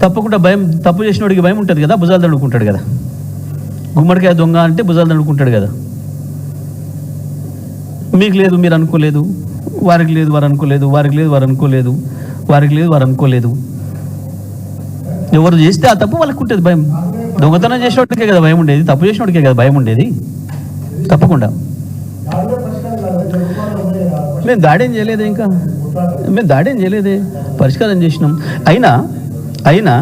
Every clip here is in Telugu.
తప్పకుండా భయం, తప్పు చేసినోడికి భయం ఉంటుంది కదా, భుజాలు తడుకుంటాడు కదా. గుమ్మడికాయ దొంగ అంటే భుజాలు తడుకుంటాడు కదా. మీకు లేదు, మీరు అనుకోలేదు, వారికి లేదు, వారు అనుకోలేదు, వారికి లేదు, వారు అనుకోలేదు, వారికి లేదు, వారు అనుకోలేదు. ఎవరు చేస్తే ఆ తప్పు వాళ్ళకు ఉంటుంది భయం. దొంగతనం చేసినోడికే కదా భయం ఉండేది, తప్పు చేసినోడికే కదా భయం ఉండేది. తప్పకుండా మేము దాడేం చేయలేదే, ఇంకా మేము దాడేం చేయలేదే, పరిష్కారం చేసినాం. అయినా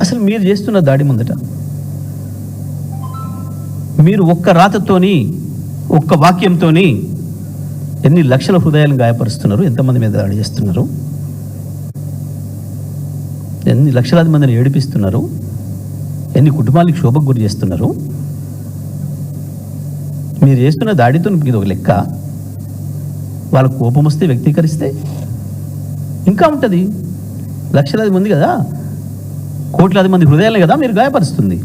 అసలు మీరు చేస్తున్న దాడి ముందట మీరు ఒక్క రాతతోని, ఒక్క వాక్యంతోని ఎన్ని లక్షల హృదయాలను గాయపరుస్తున్నారు, ఎంతమంది మీద దాడి చేస్తున్నారు, ఎన్ని లక్షలాది మందిని ఏడిపిస్తున్నారు, ఎన్ని కుటుంబాలకు శోభకు గురి చేస్తున్నారు. మీరు చేస్తున్న దాడితో ఇది ఒక లెక్క. వాళ్ళ కోపం వస్తే వ్యక్తీకరిస్తే ఇంకా ఉంటుంది. లక్షలాది మంది కదా, కోట్లాది మంది హృదయాలే కదా మీరు గాయపరుస్తుంది.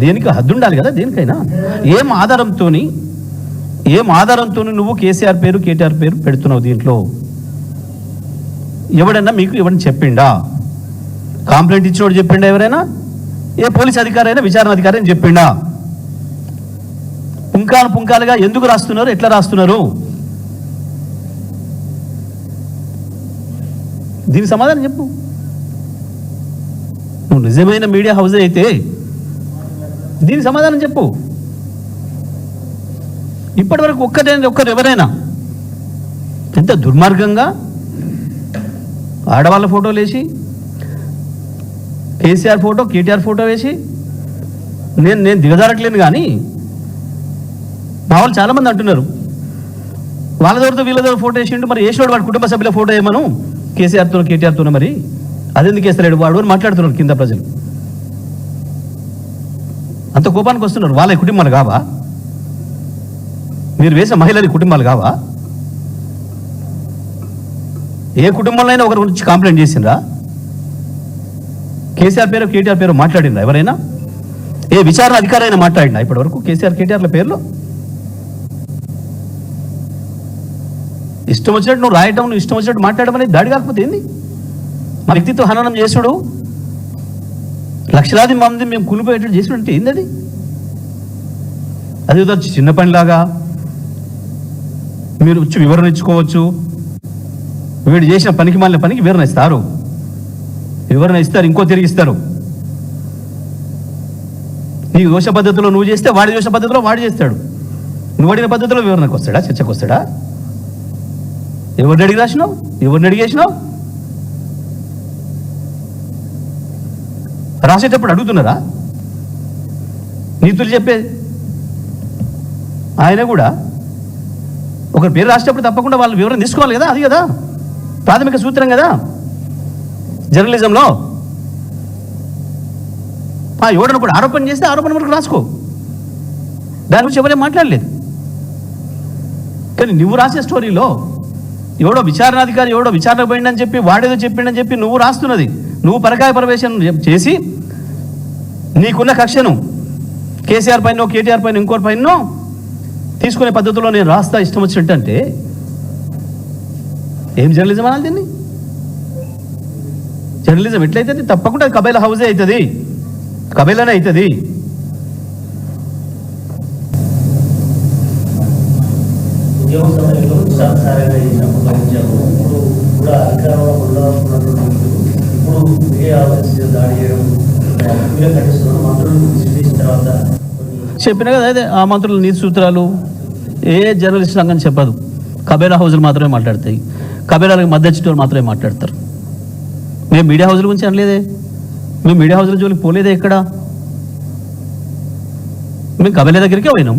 దేనికి హద్దు ఉండాలి కదా, దేనికైనా. ఏం ఆధారంతో నువ్వు కేసీఆర్ పేరు, కేటీఆర్ పేరు పెడుతున్నావు దీంట్లో? ఎవడన్నా మీకు ఎవరిని చెప్పిండా? కంప్లైంట్ ఇచ్చినోడు చెప్పిండా? ఎవరైనా ఏ పోలీస్ అధికారి అయినా, విచారణ అధికారి అని చెప్పిండా? పుంకాలుగా ఎందుకు రాస్తున్నారు, ఎట్లా రాస్తున్నారు? దీనికి సమాధానం చెప్పు. నువ్వు నిజమైన మీడియా హౌస్ అయితే దీనికి సమాధానం చెప్పు. ఇప్పటి వరకు ఒక్కరు ఎవరైనా ఎంత దుర్మార్గంగా ఆడవాళ్ళ ఫోటోలు వేసి, కేసీఆర్ ఫోటో, కేటీఆర్ ఫోటో వేసి, నేను దిగజారట్లేను. కానీ మా వాళ్ళు చాలామంది అంటున్నారు వాళ్ళ దగ్గరతో వీళ్ళ దగ్గర ఫోటో వేసిండు, మరి వేసినోడు వాడు కుటుంబ సభ్యుల ఫోటో వేయమను కేసీఆర్తో, కేటీఆర్తో, మరి అదెందుకు వేస్తలేడు వాడు అని మాట్లాడుతున్నారు కింద ప్రజలు. అంత కోపానికి వస్తున్నారు. వాళ్ళ కుటుంబాలు కావా? మీరు వేసిన మహిళల కుటుంబాలు కావా? ఏ కుటుంబంలో అయినా ఒకరి గురించి కంప్లైంట్ చేసిండ్రా? కేసీఆర్ పేరు, కేటీఆర్ పేరు మాట్లాడిండ్రా ఎవరైనా? ఏ విచారణ అధికారి అయినా మాట్లాడినా ఇప్పటి వరకు కేసీఆర్, కేటీఆర్ల పేర్లో? ఇష్టం వచ్చినట్టు నువ్వు రాయటం, నువ్వు ఇష్టం వచ్చినట్టు మాట్లాడడం అనేది దాడి కాకపోతే ఏంది? మా వ్యక్తిత్వ హననం చేసుడు, లక్షలాది మంది మేము కూలిపోయేటట్టు చేసుడంటే ఏంది? అది వచ్చి చిన్న పనిలాగా మీరు వచ్చి వివరణ ఇచ్చుకోవచ్చు. వీడు చేసిన పనికి మాలిన పనికి వివరణ ఇస్తారు, ఇంకో తిరిగిస్తారు. నీ దోష పద్ధతిలో నువ్వు చేస్తే వాడి దోష పద్ధతిలో వాడు చేస్తాడు. నువ్వు అడిగిన పద్ధతిలో వివరణకు వస్తాడా, చర్చకు వస్తాడా? ఎవరిని అడిగి రాసినావు, ఎవరిని అడిగేసినావు? రాసేటప్పుడు అడుగుతున్నారా? నీతులు చెప్పే ఆయన కూడా ఒకరి పేరు రాసేటప్పుడు తప్పకుండా వాళ్ళు వివరణ తీసుకోవాలి కదా. అది కదా ప్రాథమిక సూత్రం కదా జర్నలిజంలో. ఎవడను కూడా ఆరోపణ చేస్తే ఆరోపణ వరకు రాసుకో, దాని గురించి ఎవరేం మాట్లాడలేదు. కానీ నువ్వు రాసే స్టోరీలో ఎవడో విచారణాధికారి ఎవడో విచారణ పోయిందని చెప్పి, వాడేదో చెప్పిండని చెప్పి నువ్వు రాస్తున్నది, నువ్వు పరకాయ ప్రవేశం చేసి నీకున్న కక్షను కేసీఆర్ పైన, కేటీఆర్ పైన, ఇంకోటి పైన తీసుకునే పద్ధతిలో నేను రాస్తా ఇష్టం వచ్చినట్టు అంటే ఏం జర్నలిజం అనాలి దీన్ని? జర్నలిజం ఎట్లయితుంది? తప్పకుండా కబేలా హౌజే అవుతుంది, కబేలానే అవుతుంది. చెప్పిన కదా అదే ఆ మంత్రులు నీతి సూత్రాలు ఏ జర్నలిస్ట్ రంగం చెప్పదు. కబేలా హౌజులు మాత్రమే మాట్లాడతాయి, కబేలాలకు మద్దతు మాత్రమే మాట్లాడతారు. మేము మీడియా హౌజుల గురించి అనలేదే, మేము మీడియా హౌజుల జోలికి పోలేదే. ఎక్కడ మేము కబేలా దగ్గరికే పోయినాం.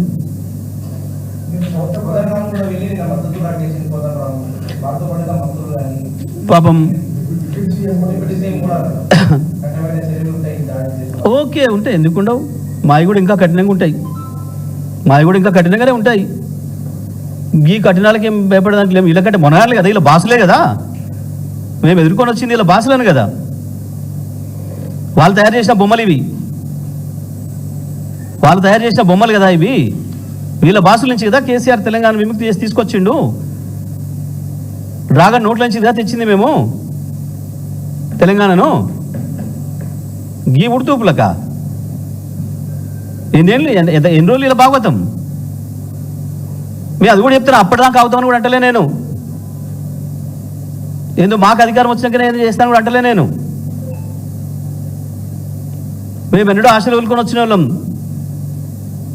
పాపం ఓకే ఉంటాయి, ఎందుకుండవు? మావి కూడా ఇంకా కఠినంగా ఉంటాయి, మావి కూడా ఇంకా కఠినంగానే ఉంటాయి. ఈ కఠినాలకి ఏం భయపడడానికి లేము. వీళ్ళకంటే మొనగాలి కదా, వీళ్ళ బాసులే కదా, మేము ఎదుర్కొని వచ్చింది వీళ్ళ బాసులను కదా. వాళ్ళు తయారు చేసిన బొమ్మలు ఇవి, వాళ్ళు తయారు చేసిన బొమ్మలు కదా ఇవి. వీళ్ళ బాసుల నుంచి కదా కేసీఆర్ తెలంగాణ విముక్తి చేసి తీసుకొచ్చిండు. డ్రాగన్ నోట్ల నుంచి కదా తెచ్చింది మేము తెలంగాణను. గీ ఉడుతూపులక ఎన్ని రోజులు ఇలా భాగవతం మేము అది కూడా చెప్తున్నా. అప్పటిదాకా అవుతామని కూడా అంటలే నేను. ఏందో మాకు అధికారం వచ్చినాకనే ఏదో చేస్తాను కూడా అంటలే నేను. మేము ఎన్నడూ ఆశలు వదులుకొని వచ్చిన వాళ్ళం.